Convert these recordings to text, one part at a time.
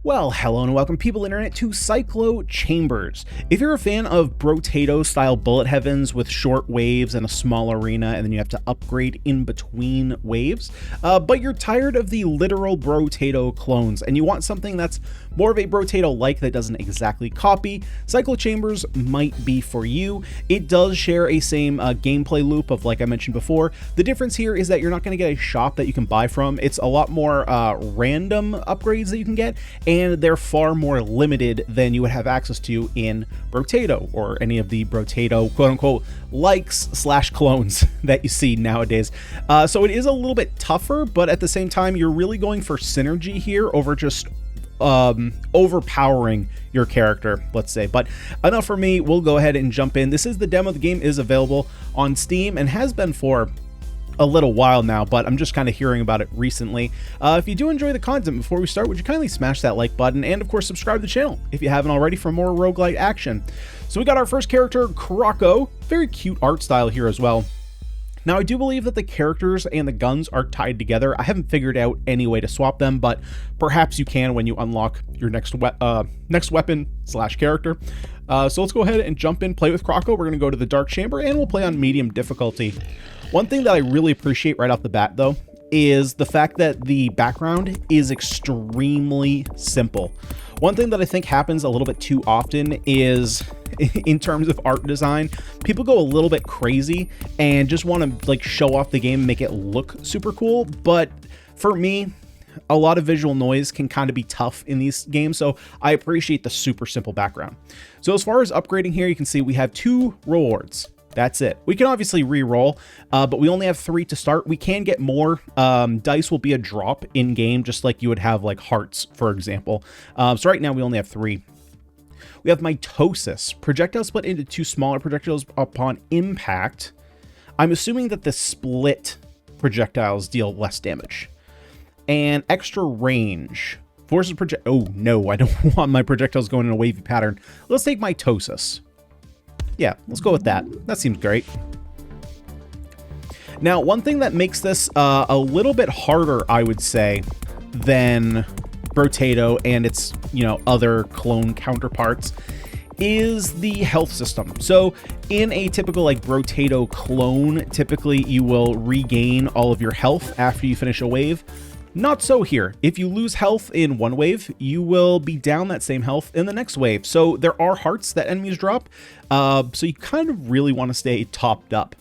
Well, hello and welcome people internet to Cyclo Chambers. If you're a fan of Brotato style bullet heavens with short waves and a small arena and then you have to upgrade in between waves, but you're tired of the literal Brotato clones and you want something that's more of a Brotato-like that doesn't exactly copy, Cyclo Chambers might be for you. It does share a same gameplay loop of, like I mentioned before. The difference here is that you're not going to get a shop that you can buy from. It's a lot more random upgrades that you can get, and they're far more limited than you would have access to in Brotato or any of the Brotato quote-unquote likes slash clones that you see nowadays. So it is a little bit tougher, but at the same time, you're really going for synergy here over just overpowering your character, let's say. But enough for me, we'll go ahead and jump in. This is the demo. The game is available on Steam and has been for a little while now, but I'm just kind of hearing about it recently. If you do enjoy the content, before we start, would you kindly smash that like button and of course subscribe to the channel if you haven't already for more roguelite action. So we got our first character, Croco. Very cute art style here as well. Now, I do believe that the characters and the guns are tied together. I haven't figured out any way to swap them, but perhaps you can when you unlock your next weapon slash character. So let's go ahead and jump in, play with Croco. We're going to go to the Dark Chamber, and we'll play on medium difficulty. One thing that I really appreciate right off the bat, though, is the fact that the background is extremely simple. One thing that I think happens a little bit too often is, in terms of art design, people go a little bit crazy and just want to like show off the game and make it look super cool. But for me, a lot of visual noise can kind of be tough in these games, so I appreciate the super simple background. So as far as upgrading here, you can see we have 2 rewards. That's it. We can obviously re-roll, but we only have 3 to start. We can get more. Dice will be a drop in game, just like you would have like hearts, for example. So right now we only have 3. We have mitosis. Projectiles split into 2 smaller projectiles upon impact. I'm assuming that the split projectiles deal less damage. And extra range. Forces project. Oh no, I don't want my projectiles going in a wavy pattern. Let's take mitosis. Yeah, let's go with that. That seems great. Now, one thing that makes this a little bit harder, I would say, than Brotato and its, other clone counterparts is the health system. So in a typical like Brotato clone, typically you will regain all of your health after you finish a wave. Not so here. If you lose health in one wave, you will be down that same health in the next wave. So there are hearts that enemies drop. So you kind of really want to stay topped up.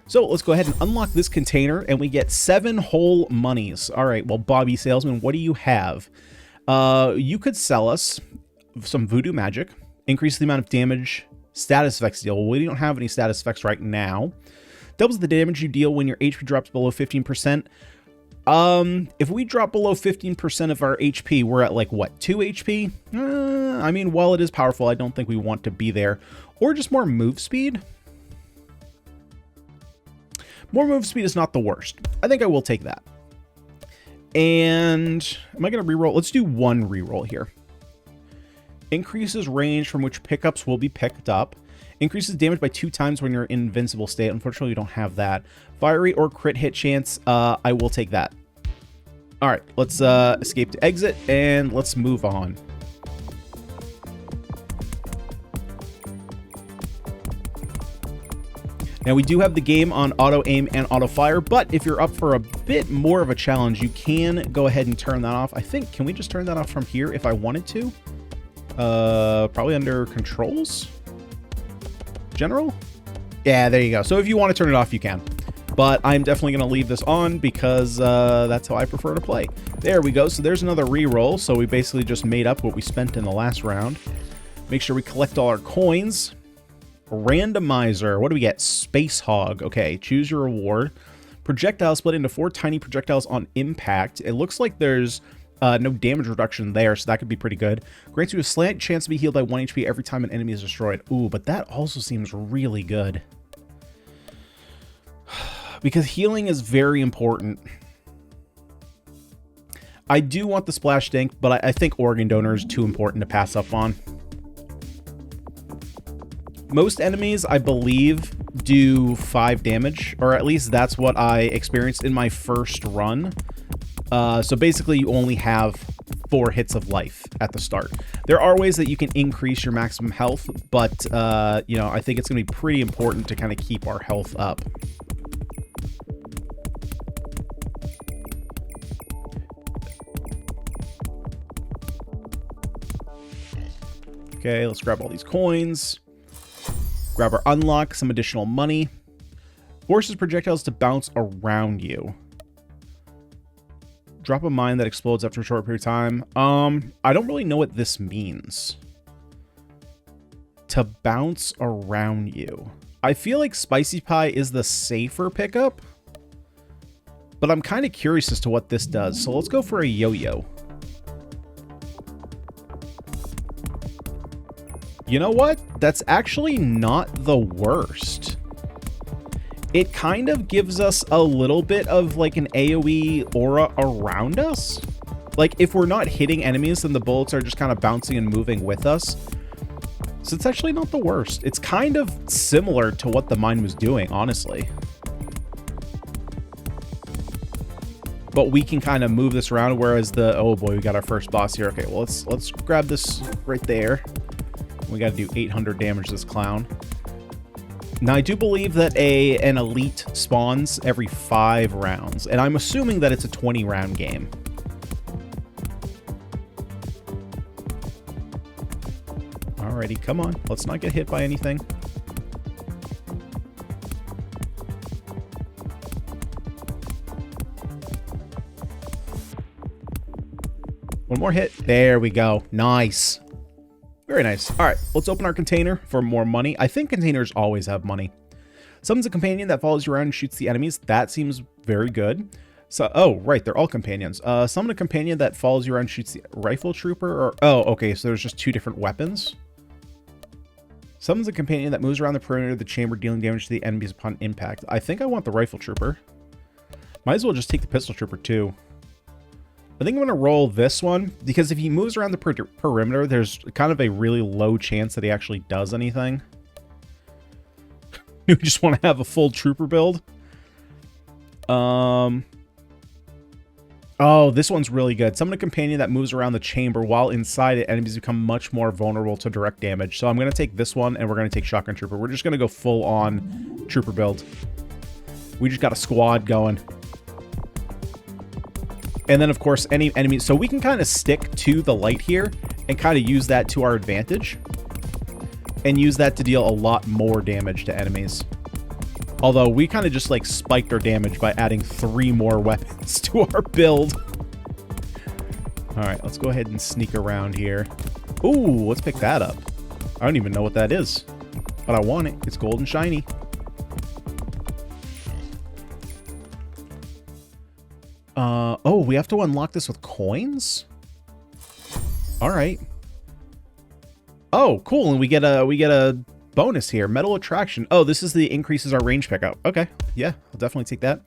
So let's go ahead and unlock this container and we get 7 whole monies. All right, well, Bobby Salesman, what do you have? You could sell us some voodoo magic, increase the amount of damage status effects deal. Well, we don't have any status effects right now. Doubles the damage you deal when your HP drops below 15%. If we drop below 15% of our HP, we're at like, what, 2 HP? I mean, while it is powerful, I don't think we want to be there. Or just more move speed. More move speed is not the worst. I think I will take that. And am I going to reroll? Let's do 1 reroll here. Increases range from which pickups will be picked up. Increases damage by 2 times when you're in invincible state. Unfortunately, we don't have that. Fire rate or crit hit chance, I will take that. All right, let's escape to exit and let's move on. Now, we do have the game on auto aim and auto fire, but if you're up for a bit more of a challenge, you can go ahead and turn that off. I think, can we just turn that off from here if I wanted to? Probably under controls? General? Yeah, there you go. So if you want to turn it off, you can. But I'm definitely going to leave this on because that's how I prefer to play. There we go. So there's another reroll. So we basically just made up what we spent in the last round. Make sure we collect all our coins. Randomizer. What do we get? Space Hog. Okay, choose your reward. Projectile split into 4 tiny projectiles on impact. It looks like there's no damage reduction there, so that could be pretty good. Grants you a slight chance to be healed by 1 HP every time an enemy is destroyed. Ooh, but that also seems really good. Because healing is very important. I do want the Splash Dink, but I think Organ Donor is too important to pass up on. Most enemies, I believe, do 5 damage, or at least that's what I experienced in my first run. So basically you only have 4 hits of life at the start. There are ways that you can increase your maximum health, but, you know, I think it's going to be pretty important to kind of keep our health up. Okay, let's grab all these coins. Grab our unlock, some additional money. Forces projectiles to bounce around you. Drop a mine that explodes after a short period of time. I don't really know what this means. To bounce around you. I feel like Spicy Pie is the safer pickup, but I'm kind of curious as to what this does. So let's go for a yo-yo. You know what? That's actually not the worst. It kind of gives us a little bit of like an AoE aura around us. Like if we're not hitting enemies, then the bullets are just kind of bouncing and moving with us. So it's actually not the worst. It's kind of similar to what the mine was doing, honestly. But we can kind of move this around, whereas the, oh boy, we got our first boss here. Okay, well, let's grab this right there. We got to do 800 damage to this clown. Now, I do believe that an elite spawns every 5 rounds, and I'm assuming that it's a 20-round game. Alrighty, come on. Let's not get hit by anything. One more hit. There we go. Nice. Very nice. All right, let's open our container for more money. I think containers always have money. Summons a companion that follows you around and shoots the enemies. That seems very good. So, oh, right, they're all companions. Summon a companion that follows you around and shoots the rifle trooper. Or, oh, okay, so there's just 2 different weapons. Summons a companion that moves around the perimeter of the chamber, dealing damage to the enemies upon impact. I think I want the rifle trooper. Might as well just take the pistol trooper too. I think I'm going to roll this one, because if he moves around the perimeter, there's kind of a really low chance that he actually does anything. We just want to have a full trooper build. Oh, this one's really good. Summon a companion that moves around the chamber. While inside it, enemies become much more vulnerable to direct damage. So I'm going to take this one, and we're going to take Shotgun Trooper. We're just going to go full-on trooper build. We just got a squad going. And then, of course, any enemies. So we can kind of stick to the light here and kind of use that to our advantage. And use that to deal a lot more damage to enemies. Although we kind of just like spiked our damage by adding 3 more weapons to our build. All right, let's go ahead and sneak around here. Ooh, let's pick that up. I don't even know what that is, but I want it. It's gold and shiny. Oh, we have to unlock this with coins? All right. Oh, cool. And we get a bonus here. Metal attraction. Oh, this is the increases our range pickup. Okay. Yeah, I'll definitely take that.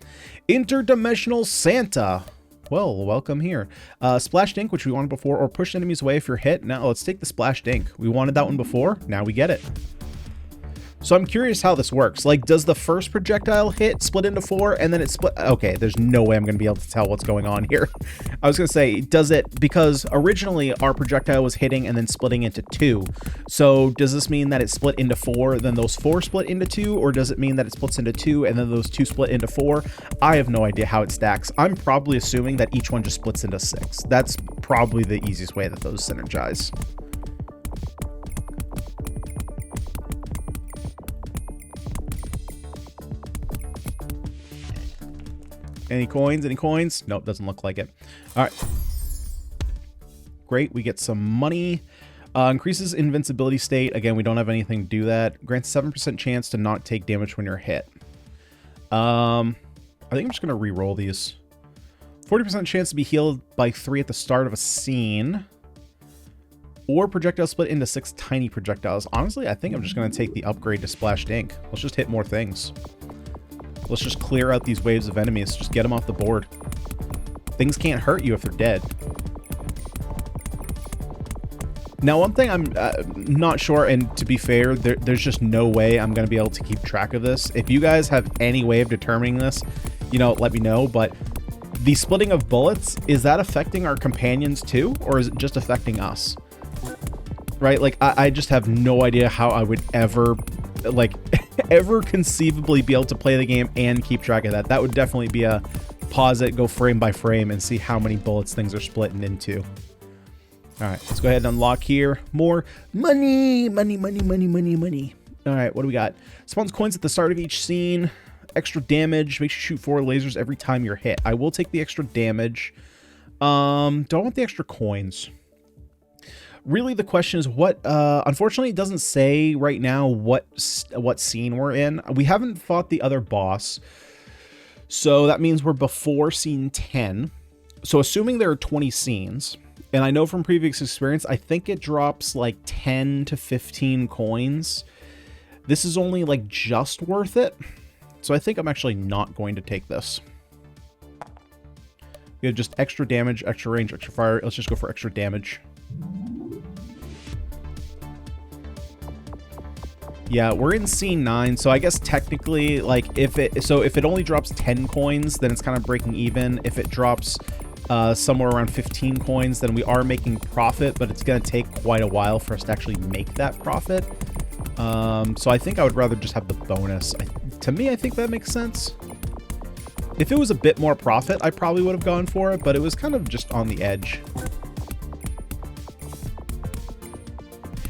Interdimensional Santa. Well, welcome here. Splashed ink, which we wanted before, or push enemies away if you're hit. Now let's take the splashed ink. We wanted that one before. Now we get it. So I'm curious how this works. Like, does the first projectile hit split into 4 and then it split? Okay, there's no way I'm going to be able to tell what's going on here. I was going to say, does it, because originally our projectile was hitting and then splitting into 2. So does this mean that it split into 4, then those 4 split into 2? Or does it mean that it splits into 2 and then those 2 split into 4? I have no idea how it stacks. I'm probably assuming that each one just splits into 6. That's probably the easiest way that those synergize. Any coins? Any coins? Nope, doesn't look like it. All right. Great, we get some money. Increases invincibility state. Again, we don't have anything to do that. Grants 7% chance to not take damage when you're hit. I think I'm just going to re-roll these. 40% chance to be healed by 3 at the start of a scene. Or projectile split into 6 tiny projectiles. Honestly, I think I'm just going to take the upgrade to Splashed Ink. Let's just hit more things. Let's just clear out these waves of enemies. Just get them off the board. Things can't hurt you if they're dead. Now, one thing I'm not sure, and to be fair, there's just no way I'm going to be able to keep track of this. If you guys have any way of determining this, you know, let me know. But The splitting of bullets, is that affecting our companions too, or is it just affecting us? Right? Like, I just have no idea how I would ever, like, ever conceivably be able to play the game and keep track of that. That would definitely be a pause it, go frame by frame, and see how many bullets things are splitting into. All right, let's go ahead and unlock here. More money, money, money, money, money, money. All right, what do we got? Spawns coins at the start of each scene. Extra damage. Makes you shoot 4 lasers every time you're hit. I will take the extra damage. Don't want the extra coins. Really, the question is what... unfortunately, it doesn't say right now what scene we're in. We haven't fought the other boss. So that means we're before scene 10. So assuming there are 20 scenes... And I know from previous experience, I think it drops like 10 to 15 coins. This is only like just worth it. So I think I'm actually not going to take this. We have just extra damage, extra range, extra fire. Let's just go for extra damage. Yeah, we're in scene 9, so I guess technically, like, if it only drops 10 coins, then it's kind of breaking even. If it drops somewhere around 15 coins, then we are making profit, but it's going to take quite a while for us to actually make that profit. So I think I would rather just have the bonus. To me, I think that makes sense. If it was a bit more profit, I probably would have gone for it, but it was kind of just on the edge.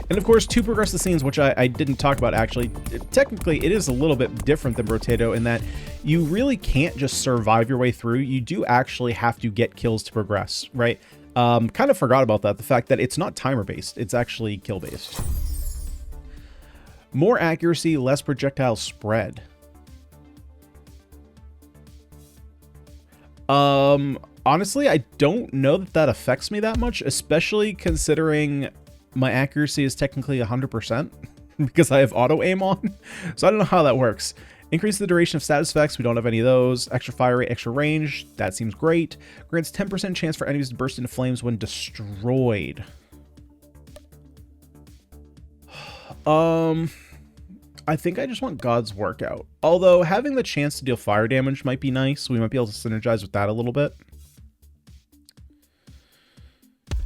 And of course, to progress the scenes, which I didn't talk about actually, technically it is a little bit different than Brotato in that you really can't just survive your way through. You do actually have to get kills to progress, right? Kind of forgot about that, the fact that it's not timer-based, it's actually kill-based. More accuracy, less projectile spread. Honestly, I don't know that that affects me that much, especially considering my accuracy is technically 100% because I have auto aim on. So I don't know how that works. Increase the duration of status effects. We don't have any of those. Extra fire rate, extra range. That seems great. Grants 10% chance for enemies to burst into flames when destroyed. I think I just want God's Workout. Although having the chance to deal fire damage might be nice. We might be able to synergize with that a little bit.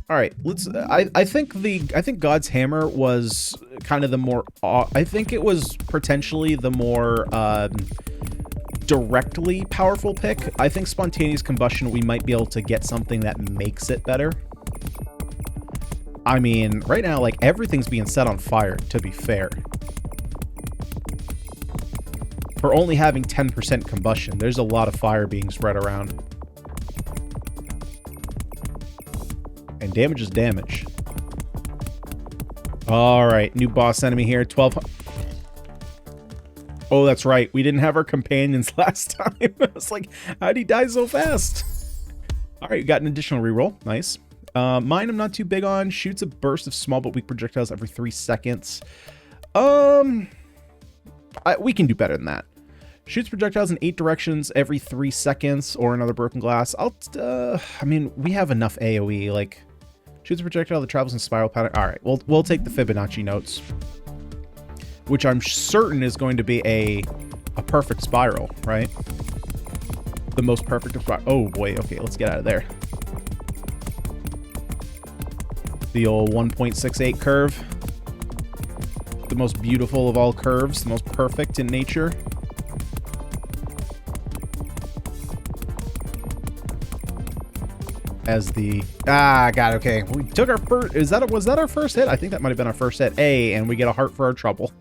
All right, let's. I think God's Hammer was kind of the more. I think it was potentially the more directly powerful pick. I think spontaneous combustion, we might be able to get something that makes it better. I mean, right now, like everything's being set on fire. To be fair, for only having 10% combustion, there's a lot of fire being spread around. And damage is damage. All right, new boss enemy here. 12. Oh, that's right. We didn't have our companions last time. I was like, how'd he die so fast? All right, you got an additional reroll. Nice. Mine I'm not too big on. Shoots a burst of small but weak projectiles every 3 seconds. We can do better than that. Shoots projectiles in 8 directions every 3 seconds or another broken glass. I mean, we have enough AoE. Like, shoots a projectile that travels in spiral pattern. All right, we'll take the Fibonacci notes, which I'm certain is going to be a perfect spiral, right? The most perfect of spiral. Oh boy, okay, let's get out of there. The old 1.68 curve. The most beautiful of all curves, the most perfect in nature. As the God, okay, we took our first. Was that our first hit? I think that might have been our first hit. And we get a heart for our trouble.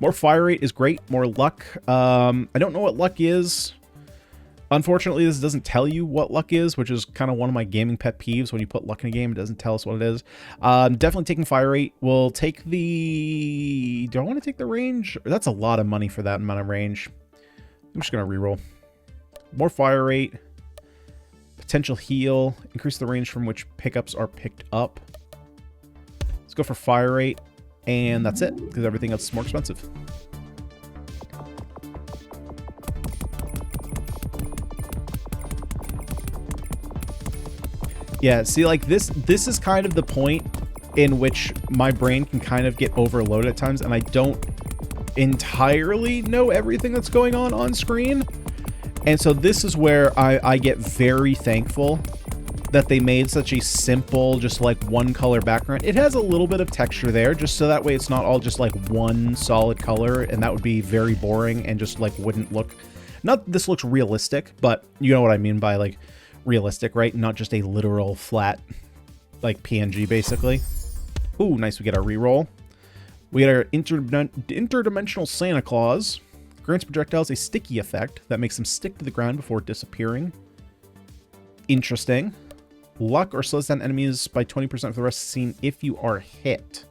More fire rate is great. More luck. I don't know what luck is. Unfortunately, this doesn't tell you what luck is, which is kind of one of my gaming pet peeves. When you put luck in a game, it doesn't tell us what it is. Definitely taking fire rate. We'll take the. Do I want to take the range? That's a lot of money for that amount of range. I'm just gonna reroll. More fire rate. Potential heal, increase the range from which pickups are picked up. Let's go for fire rate, and that's it, because everything else is more expensive. Yeah, see, like this is kind of the point in which my brain can kind of get overloaded at times, and I don't entirely know everything that's going on screen. And so this is where I get very thankful that they made such a simple, just like one color background. It has a little bit of texture there, just so that way it's not all just like one solid color, and that would be very boring and just like wouldn't look, not this looks realistic, but you know what I mean by like realistic, right? Not just a literal flat like PNG basically. Ooh, nice, we get our reroll. We get our interdimensional Santa Claus. Grants projectiles a sticky effect that makes them stick to the ground before disappearing. Interesting. Luck or slows down enemies by 20% for the rest of the scene if you are hit.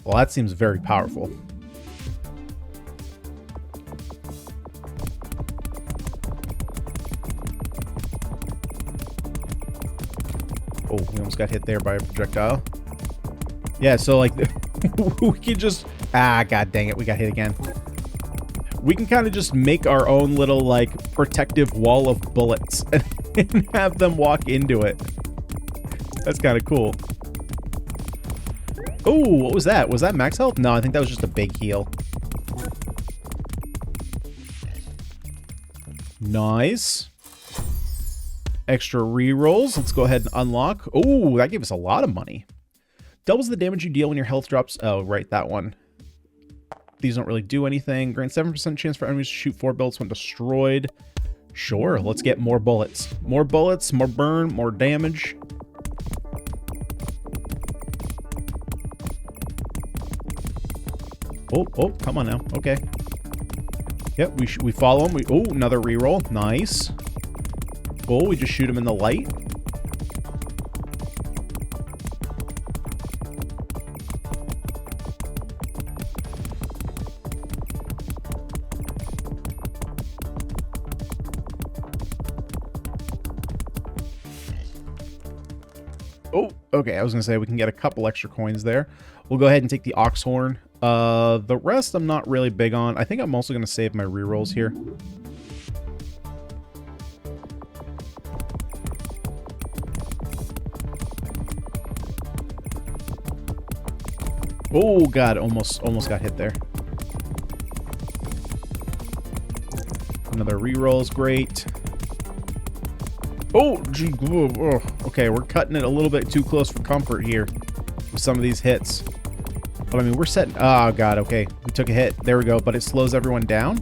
Well, that seems very powerful. Oh, we almost got hit there by a projectile. Yeah, so like we can just... Ah, god dang it, we got hit again. We can kind of just make our own little like protective wall of bullets and have them walk into it. That's kind of cool. Oh, what was that? Was that max health? No, I think that was just a big heal. Nice. Extra rerolls. Let's go ahead and unlock. Oh, that gave us a lot of money. Doubles the damage you deal when your health drops. Oh, right, that one. These don't really do anything. Grant 7% chance for enemies to shoot 4 bullets when destroyed. Sure, let's get more bullets. More bullets, more burn, more damage. Oh, come on now. Okay. Yep, we follow him. Oh, another reroll. Nice. Oh, we just shoot him in the light. Oh, okay, I was going to say we can get a couple extra coins there. We'll go ahead and take the ox horn. The rest I'm not really big on. I think I'm also going to save my rerolls here. Oh god, almost got hit there. Another reroll is great. Oh, gee, okay, we're cutting it a little bit too close for comfort here with some of these hits. But I mean, we're setting... Oh god, okay, we took a hit. There we go, but it slows everyone down.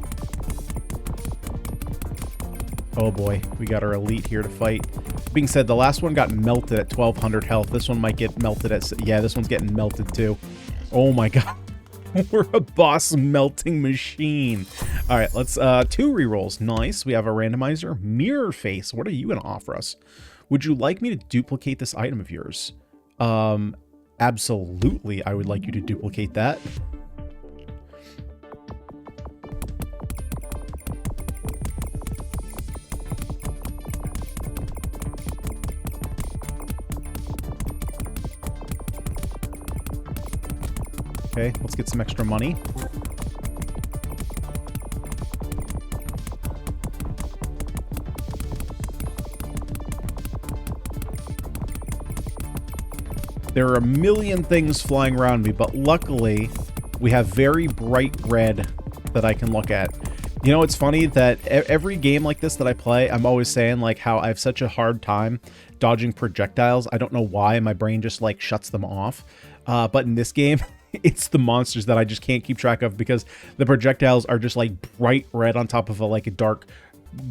Oh boy, we got our elite here to fight. Being said, the last one got melted at 1200 health. This one might get melted at... Yeah, this one's getting melted too. Oh my god. We're a boss melting machine. All right, let's... 2 rerolls. Nice. We have a randomizer. Mirror face. What are you going to offer us? Would you like me to duplicate this item of yours? Absolutely, I would like you to duplicate that. Okay, let's get some extra money. There are a million things flying around me, but luckily we have very bright red that I can look at. You know, it's funny that every game like this that I play, I'm always saying like how I have such a hard time dodging projectiles. I don't know why, my brain just like shuts them off. But in this game, it's the monsters that I just can't keep track of because the projectiles are just like bright red on top of a like a dark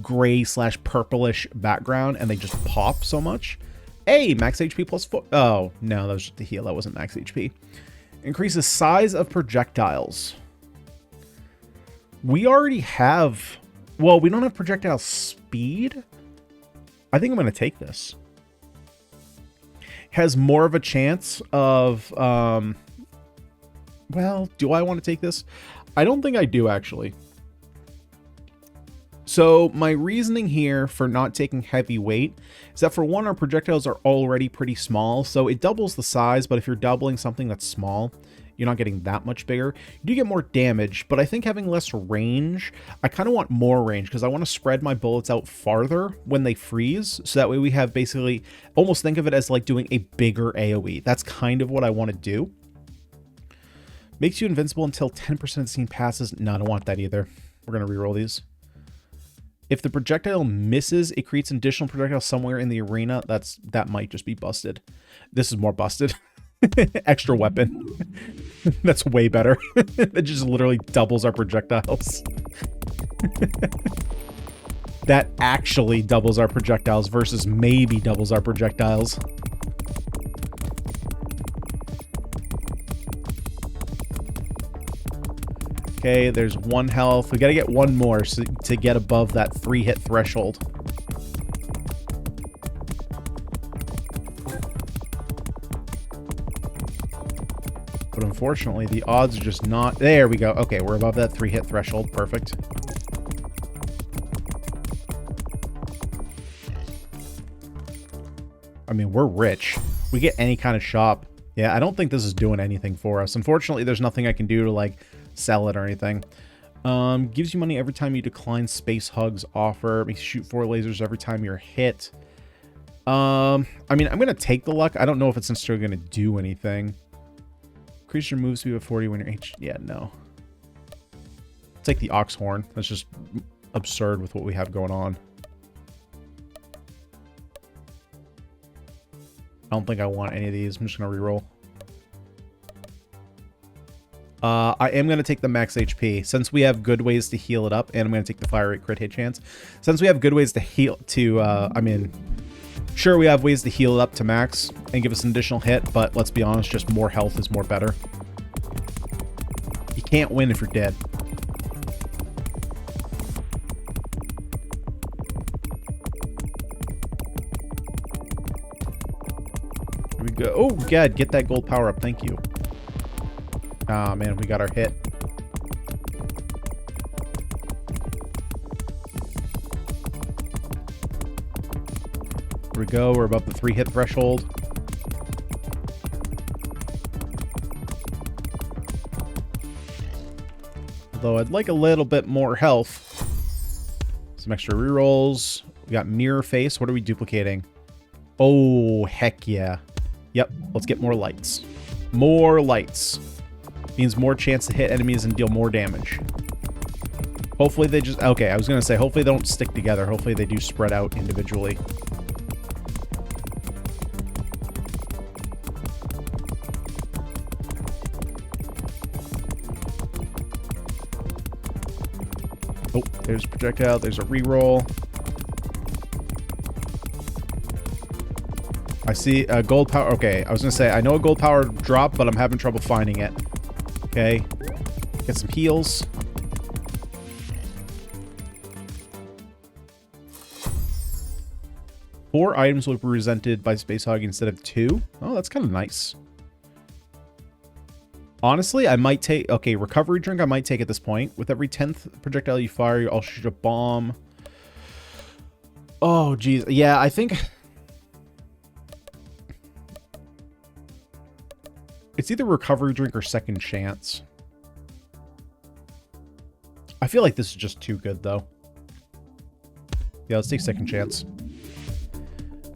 gray / purplish background, and they just pop so much. Hey, max HP plus 4. Oh, no, that was just a heal. That wasn't max HP. Increases size of projectiles. We already have... Well, we don't have projectile speed. I think I'm going to take this. Has more of a chance of... Well, do I want to take this? I don't think I do, actually. So my reasoning here for not taking heavy weight is that, for one, our projectiles are already pretty small, so it doubles the size, but if you're doubling something that's small, you're not getting that much bigger. You do get more damage, but I think having less range, I kind of want more range because I want to spread my bullets out farther when they freeze, so that way we have basically, almost think of it as like doing a bigger AoE. That's kind of what I want to do. Makes you invincible until 10% of the scene passes. No, I don't want that either. We're going to reroll these. If the projectile misses, it creates an additional projectile somewhere in the arena. That might just be busted. This is more busted. Extra weapon. That's way better. It just literally doubles our projectiles. That actually doubles our projectiles versus maybe doubles our projectiles. Okay, there's 1 health. We gotta get 1 more to get above that 3-hit threshold. But unfortunately, the odds are just not... There we go. Okay, we're above that 3-hit threshold. Perfect. I mean, we're rich. We get any kind of shop. Yeah, I don't think this is doing anything for us. Unfortunately, there's nothing I can do to, like, sell it or anything. Gives you money every time you decline space hugs offer. Makes you shoot 4 lasers every time you're hit. I mean, I'm going to take the luck. I don't know if it's necessarily going to do anything. Increase your move speed of 40 when you're H. Yeah, no. Take the ox horn. That's just absurd with what we have going on. I don't think I want any of these. I'm just going to reroll. I am going to take the max HP. Since we have good ways to heal it up, and I'm going to take the fire rate crit hit chance. Since we have good ways to heal, I mean, sure, we have ways to heal it up to max and give us an additional hit, but let's be honest, just more health is more better. You can't win if you're dead. Here we go. Oh, God, get that gold power up. Thank you. Ah, man, we got our hit. Here we go. We're above the 3-hit threshold. Although I'd like a little bit more health. Some extra rerolls. We got mirror face. What are we duplicating? Oh, heck yeah. Yep, let's get more lights. More lights. Means more chance to hit enemies and deal more damage. Hopefully they just... Okay, I was going to say, hopefully they don't stick together. Hopefully they do spread out individually. Oh, there's a projectile. There's a reroll. I see a gold power. Okay, I was going to say, I know a gold power drop, but I'm having trouble finding it. Okay. Get some heals. Four items will be presented by Space Hog instead of 2. Oh, that's kind of nice. Honestly, I might take... Okay, recovery drink I might take at this point. With every 10th projectile you fire, I'll shoot a bomb. Oh, geez. Yeah, I think... It's either recovery drink or second chance. I feel like this is just too good, though. Yeah, let's take second chance.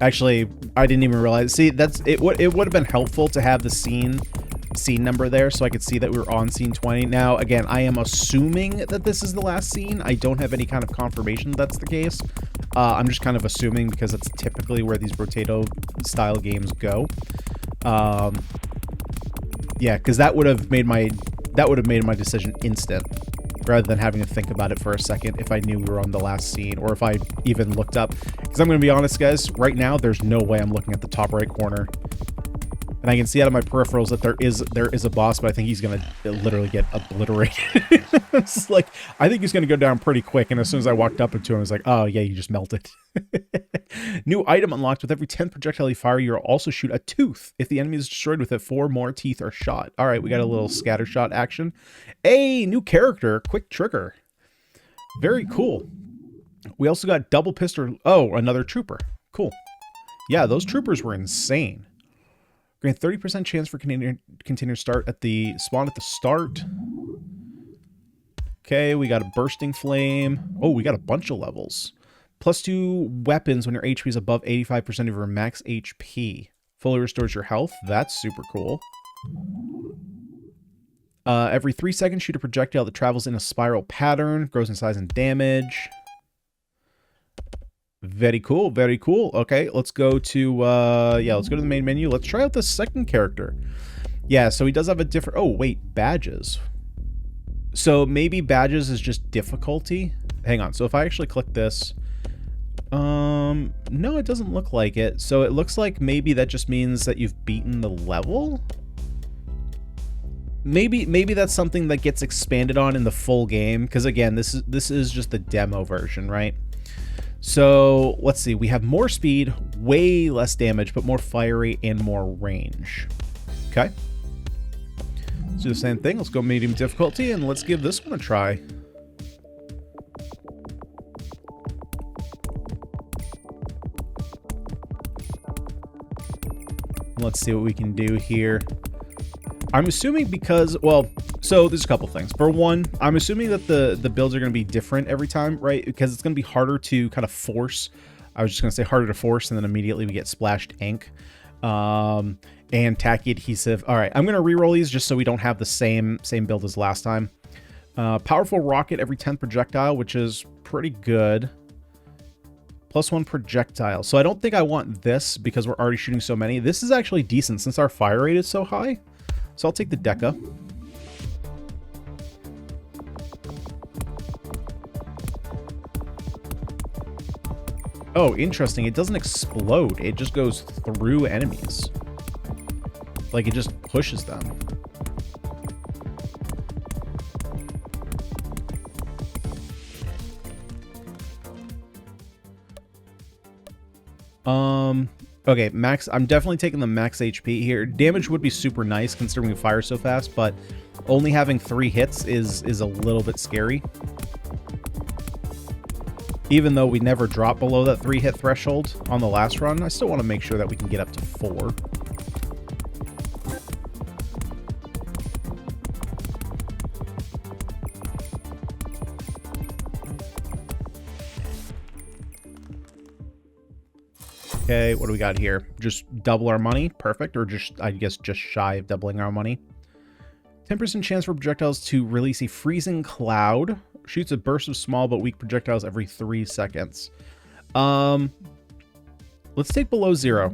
Actually, I didn't even realize. See, that's it. It would have been helpful to have the scene number there so I could see that we were on scene 20. Now, again, I am assuming that this is the last scene. I don't have any kind of confirmation that's the case. I'm just kind of assuming because that's typically where these Brotato-style games go. Yeah, because that would have made my decision instant, rather than having to think about it for a second if I knew we were on the last scene, or if I even looked up. Because I'm going to be honest, guys, right now there's no way I'm looking at the top right corner, and I can see out of my peripherals that there is a boss, but I think he's going to literally get obliterated. It's like, I think he's going to go down pretty quick, and as soon as I walked up into him, I was like, oh yeah, you just melted. New item unlocked. With every 10 projectile you fire, you'll also shoot a tooth. If the enemy is destroyed with it, 4 more teeth are shot. All right, we got a little scatter shot action. A new character, quick trigger. Very cool. We also got double pistol. Oh, another trooper. Cool. Yeah, those troopers were insane. Grant 30% chance for container start at the spawn at the start. Okay, we got a bursting flame. Oh, we got a bunch of levels. +2 weapons when your HP is above 85% of your max HP. Fully restores your health. That's super cool. Every 3 seconds, shoot a projectile that travels in a spiral pattern. Grows in size and damage. Very cool, very cool. Okay, let's go to, yeah, let's go to the main menu. Let's try out the second character. Yeah, so he does have a different, oh, wait, badges. So maybe badges is just difficulty. Hang on, so if I actually click this, no, it doesn't look like it. So it looks like maybe that just means that you've beaten the level. Maybe that's something that gets expanded on in the full game, because again, this is just the demo version, right? So let's see, we have more speed, way less damage, but more fiery and more range. Okay. Let's do the same thing. Let's go medium difficulty and let's give this one a try. Let's see what we can do here. I'm assuming because, well, so there's a couple things. For one, I'm assuming that the builds are going to be different every time, right? Because it's going to be harder to kind of force. I was just going to say harder to force, and then immediately we get splashed ink. And tacky adhesive. All right, I'm going to re-roll these just so we don't have the same build as last time. Powerful rocket every 10th projectile, which is pretty good. +1 projectile. So I don't think I want this because we're already shooting so many. This is actually decent since our fire rate is so high. So I'll take the Deca. Oh, interesting. It doesn't explode. It just goes through enemies. Like, it just pushes them. Okay, max. I'm definitely taking the max HP here. Damage would be super nice considering we fire so fast, but only having 3 hits is a little bit scary. Even though we never drop below that 3-hit threshold on the last run, I still want to make sure that we can get up to 4. Okay, what do we got here? Just double our money. Perfect. Or just, I guess, just shy of doubling our money. 10% chance for projectiles to release a freezing cloud. Shoots a burst of small but weak projectiles every 3 seconds. Let's take below 0.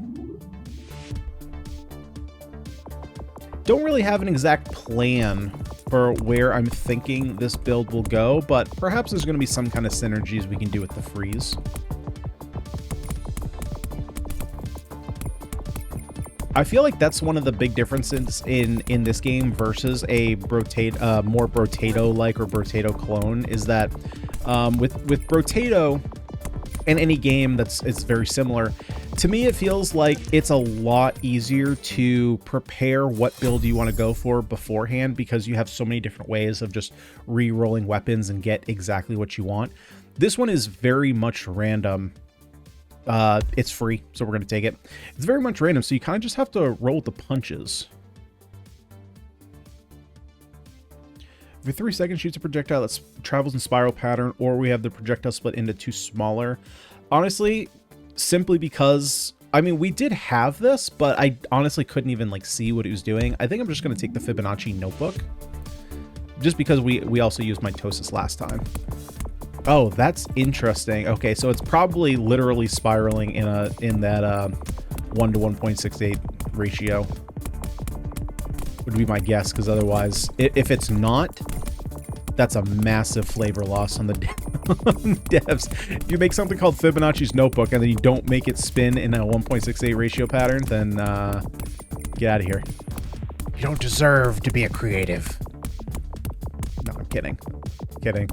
Don't really have an exact plan for where I'm thinking this build will go, but perhaps there's going to be some kind of synergies we can do with the freeze. I feel like that's one of the big differences in this game versus a more Brotato-like or Brotato clone is that with Brotato and any game it's very similar, to me it feels like it's a lot easier to prepare what build you want to go for beforehand because you have so many different ways of just re-rolling weapons and get exactly what you want. This one is very much random. It's free, so we're going to take it. It's very much random, so you kind of just have to roll with the punches. Every 3 seconds shoots a projectile that travels in spiral pattern, or we have the projectile split into 2 smaller. Honestly, simply because, I mean, we did have this, but I honestly couldn't even like see what it was doing. I think I'm just going to take the Fibonacci notebook, just because we also used mitosis last time. Oh, that's interesting. Okay, so it's probably literally spiraling in that 1 to 1.68 ratio. Would be my guess, because otherwise, if it's not, that's a massive flavor loss on the devs. If you make something called Fibonacci's notebook and then you don't make it spin in a 1.68 ratio pattern, then get out of here. You don't deserve to be a creative. No, I'm kidding. Kidding.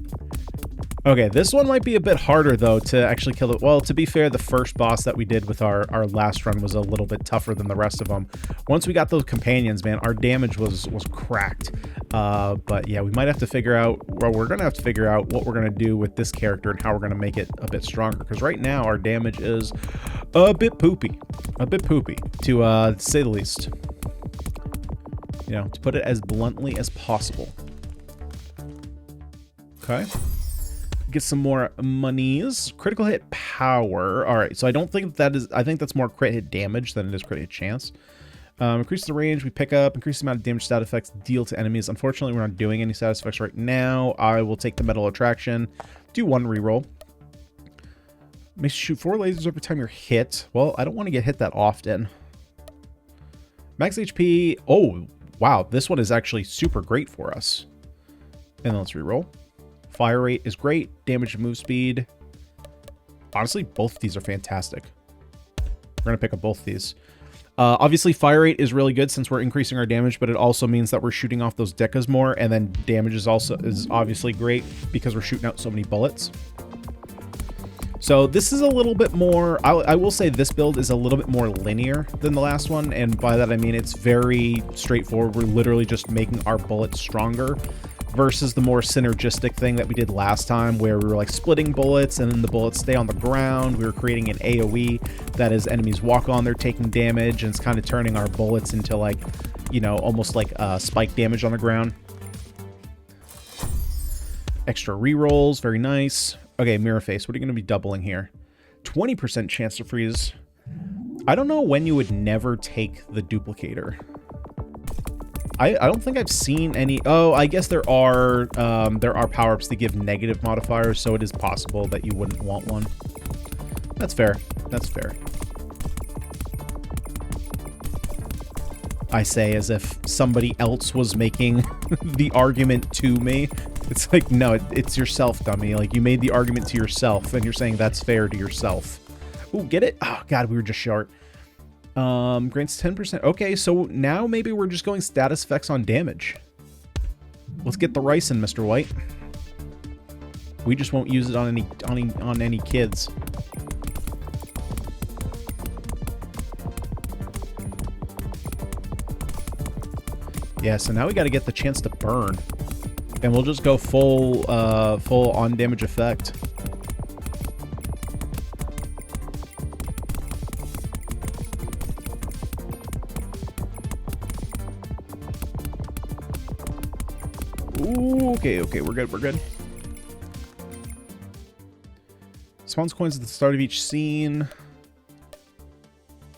Okay, this one might be a bit harder, though, to actually kill it. Well, to be fair, the first boss that we did with our last run was a little bit tougher than the rest of them. Once we got those companions, man, our damage was cracked. But yeah, we might have to figure out, well, we're going to have to figure out what we're going to do with this character and how we're going to make it a bit stronger. Because right now, our damage is a bit poopy. A bit poopy, to say the least. You know, to put it as bluntly as possible. Okay. Get some more monies. Critical hit power. All right, so I don't think that is, I think that's more crit hit damage than it is crit hit chance. Increase the range we pick up. Increase the amount of damage stat effects deal to enemies. Unfortunately, we're not doing any stat effects right now. I will take the metal attraction. Do 1 reroll. Makes you shoot 4 lasers every time you're hit. Well, I don't want to get hit that often. Max HP. Oh, wow. This one is actually super great for us. And then let's reroll. Fire rate is great. Damage and move speed. Honestly, both of these are fantastic. We're going to pick up both of these. Obviously, fire rate is really good since we're increasing our damage, but it also means that we're shooting off those decas more, and then damage is obviously great because we're shooting out so many bullets. So this is a little bit more, I will say this build is a little bit more linear than the last one, and by that I mean it's very straightforward. We're literally just making our bullets stronger versus the more synergistic thing that we did last time where we were like splitting bullets and then the bullets stay on the ground. We were creating an AoE that as enemies walk on, they're taking damage, and it's kind of turning our bullets into like, you know, almost like spike damage on the ground. Extra rerolls, very nice. Okay, mirror face, what are you going to be doubling here? 20% chance to freeze. I don't know when you would never take the duplicator. I don't think I've seen any. Oh, I guess there are power-ups that give negative modifiers, so it is possible that you wouldn't want one. That's fair. That's fair. I say as if somebody else was making the argument to me. It's like, no, it's yourself, dummy. Like, you made the argument to yourself, and you're saying that's fair to yourself. Ooh, get it? Oh, God, we were just short. Grants 10%. Okay, so now maybe we're just going status effects on damage. Let's get the rice in, Mr. White. We just won't use it on any kids. Yeah, so now we got to get the chance to burn. And we'll just go full on damage effect. Ooh, okay, we're good. Spawns coins at the start of each scene.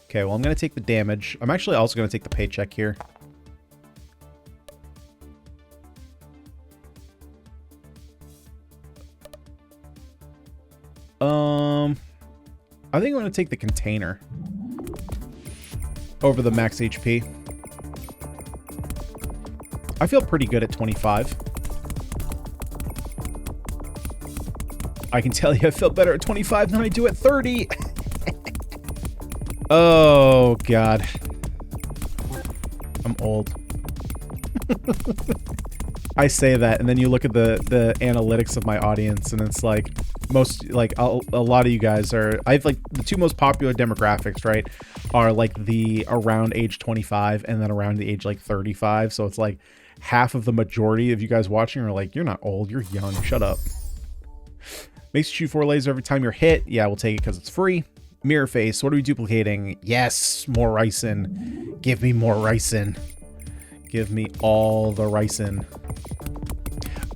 Okay, well, I'm going to take the damage. I'm actually also going to take the paycheck here. I think I'm going to take the container over the max HP. I feel pretty good at 25. I can tell you I feel better at 25 than I do at 30. Oh, God. I'm old. I say that, and then you look at the analytics of my audience, and it's like, a lot of you guys are, I've like the two most popular demographics, right, are like the around age 25 and then around the age like 35. So it's like half of the majority of you guys watching are like, you're not old, you're young, shut up. Makes you shoot 4 lasers every time you're hit. Yeah, we'll take it because it's free. Mirror face, what are we duplicating? Yes, more ricin. Give me more ricin. Give me all the ricin.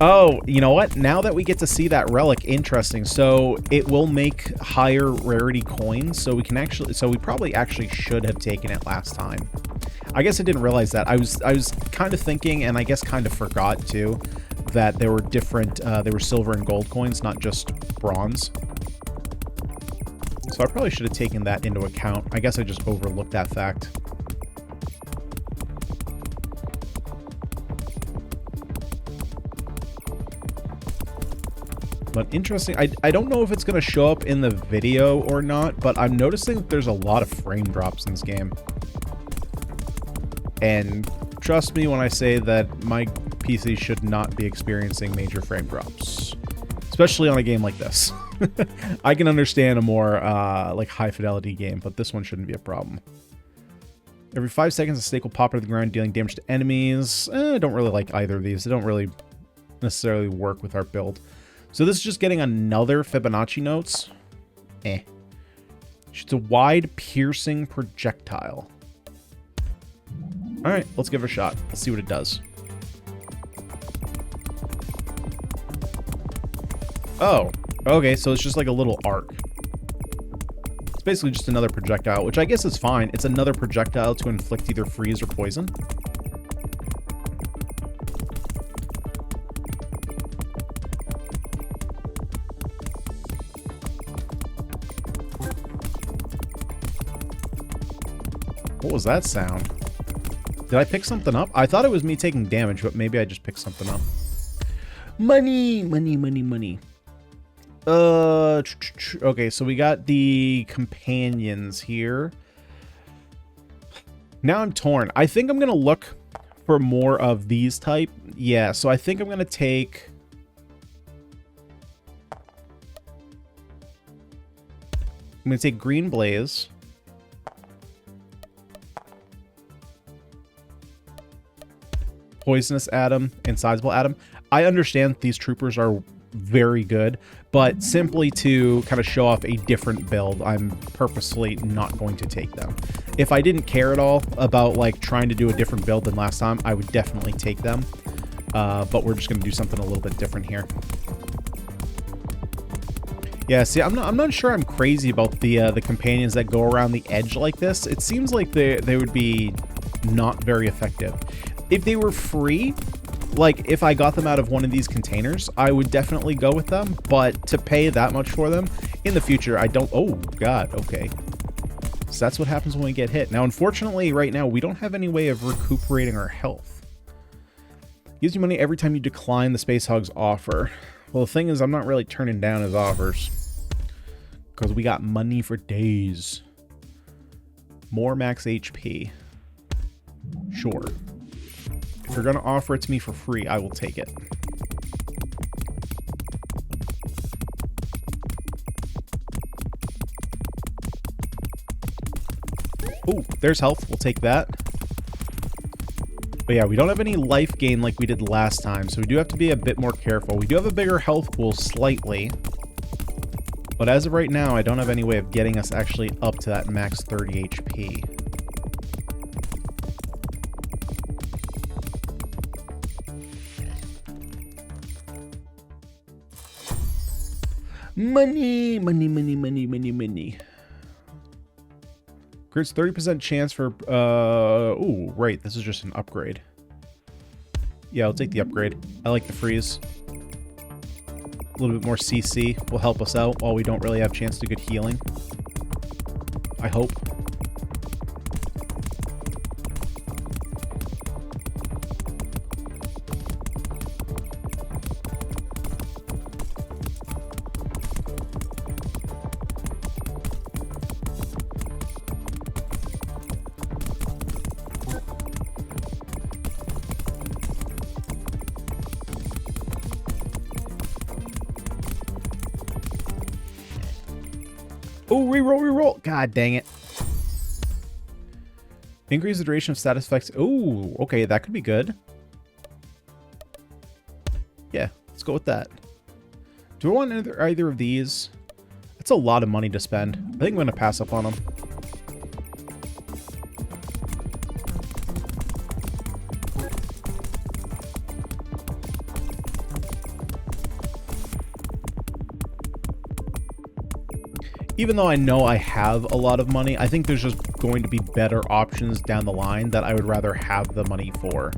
Oh, you know what? Now that we get to see that relic, interesting. So it will make higher rarity coins. So we can actually, so we probably actually should have taken it last time. I guess I didn't realize that. I was kind of thinking, and I guess kind of forgot too, that there were different, there were silver and gold coins, not just bronze. So I probably should have taken that into account. I guess I just overlooked that fact. But interesting, I don't know if it's going to show up in the video or not, but I'm noticing that there's a lot of frame drops in this game. And trust me when I say that my PC should not be experiencing major frame drops. Especially on a game like this. I can understand a more like high fidelity game, but this one shouldn't be a problem. Every 5 seconds, a snake will pop out of the ground, dealing damage to enemies. I don't really like either of these. They don't really necessarily work with our build. So this is just getting another Fibonacci notes. It's a wide, piercing projectile. All right, let's give it a shot. Let's see what it does. Oh, okay, so it's just like a little arc. It's basically just another projectile, which I guess is fine. It's another projectile to inflict either freeze or poison. What was that sound? Did I pick something up? I thought it was me taking damage, but maybe I just picked something up. Money, money, money, money. Okay, so we got the companions here. Now I'm torn. I think I'm going to look for more of these type. Yeah, so I think I'm going to take... I'm going to take Green Blaze. Poisonous Atom and Sizable Atom. I understand these troopers are very good, but simply to kind of show off a different build, I'm purposely not going to take them. If I didn't care at all about like trying to do a different build than last time, I would definitely take them. But we're just going to do something a little bit different here. Yeah, see, I'm not sure I'm crazy about the companions that go around the edge like this. It seems like they would be not very effective. If they were free, like if I got them out of one of these containers, I would definitely go with them. But to pay that much for them in the future, I don't. Oh God, okay. So that's what happens when we get hit. Now, unfortunately, right now we don't have any way of recuperating our health. Gives you money every time you decline the Space Hog's offer. Well, the thing is, I'm not really turning down his offers because we got money for days. More max HP. Sure. If you're going to offer it to me for free, I will take it. Oh, there's health. We'll take that. But yeah, we don't have any life gain like we did last time, so we do have to be a bit more careful. We do have a bigger health pool slightly. But as of right now, I don't have any way of getting us actually up to that max 30 HP. Money, money, money, money, money, money. Grants 30% chance for, ooh, right, this is just an upgrade. Yeah, I'll take the upgrade. I like the freeze. A little bit more CC will help us out while we don't really have chance to good healing. I hope. Oh, reroll, reroll. God dang it. Increase the duration of status effects. Oh, okay, that could be good. Yeah, let's go with that. Do I want either of these? That's a lot of money to spend. I think I'm going to pass up on them. Even though I know I have a lot of money, I think there's just going to be better options down the line that I would rather have the money for.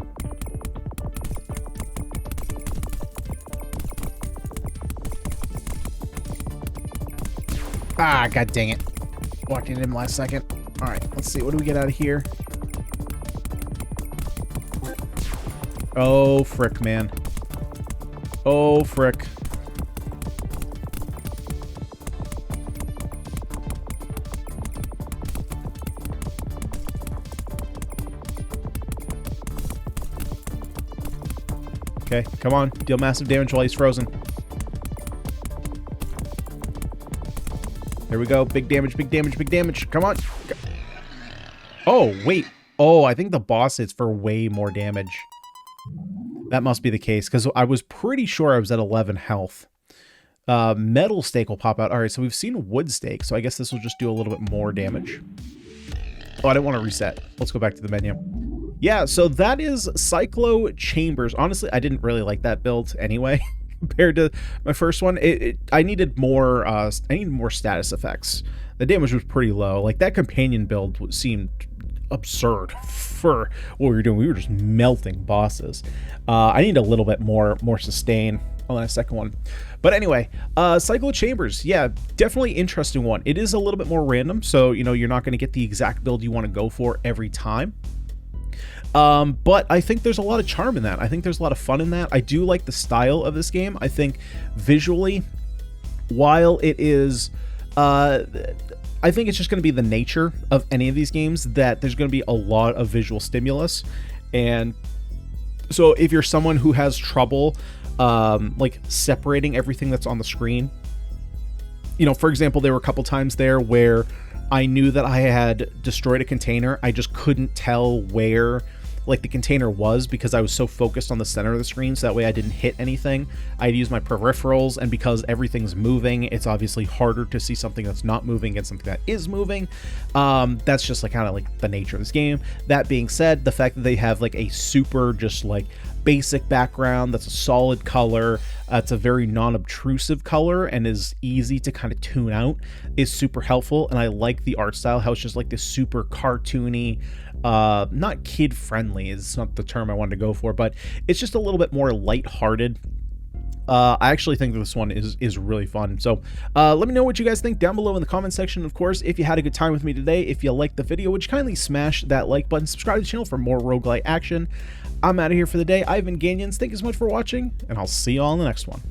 Ah, god dang it. Walked into him last second. Alright, let's see. What do we get out of here? Oh, frick, man. Oh, frick. Okay, come on. Deal massive damage while he's frozen. There we go. Big damage, big damage, big damage. Come on. Oh, wait. Oh, I think the boss hits for way more damage. That must be the case, because I was pretty sure I was at 11 health. Metal stake will pop out. All right, so we've seen wood stake, so I guess this will just do a little bit more damage. Oh, I didn't want to reset. Let's go back to the menu. Yeah, so that is Cyclo Chambers. Honestly, I didn't really like that build anyway compared to my first one. I needed more. I needed more status effects. The damage was pretty low. Like that companion build seemed absurd for what we were doing. We were just melting bosses. I need a little bit more sustain on that second one. But anyway, Cyclo Chambers, yeah, definitely interesting one. It is a little bit more random, so you know you're not going to get the exact build you want to go for every time. But I think there's a lot of charm in that. I think there's a lot of fun in that. I do like the style of this game. I think visually, while it is, I think it's just going to be the nature of any of these games that there's going to be a lot of visual stimulus. And so if you're someone who has trouble like separating everything that's on the screen, you know, for example, there were a couple times there where I knew that I had destroyed a container. I just couldn't tell where like the container was because I was so focused on the center of the screen, so that way I didn't hit anything. I'd use my peripherals, and because everything's moving, it's obviously harder to see something that's not moving and something that is moving. That's just like kind of like the nature of this game. That being said, the fact that they have like a super just like basic background that's a solid color, it's a very non-obtrusive color and is easy to kind of tune out, is super helpful. And I like the art style, how it's just like this super cartoony, not kid friendly is not the term I wanted to go for, but it's just a little bit more lighthearted. I actually think this one is really fun. So let me know what you guys think down below in the comment section. Of course, if you had a good time with me today, if you liked the video, would you kindly smash that like button, subscribe to the channel for more roguelite action. I'm out of here for the day. I've been Ganyonz. Thank you so much for watching, and I'll see you all in the next one.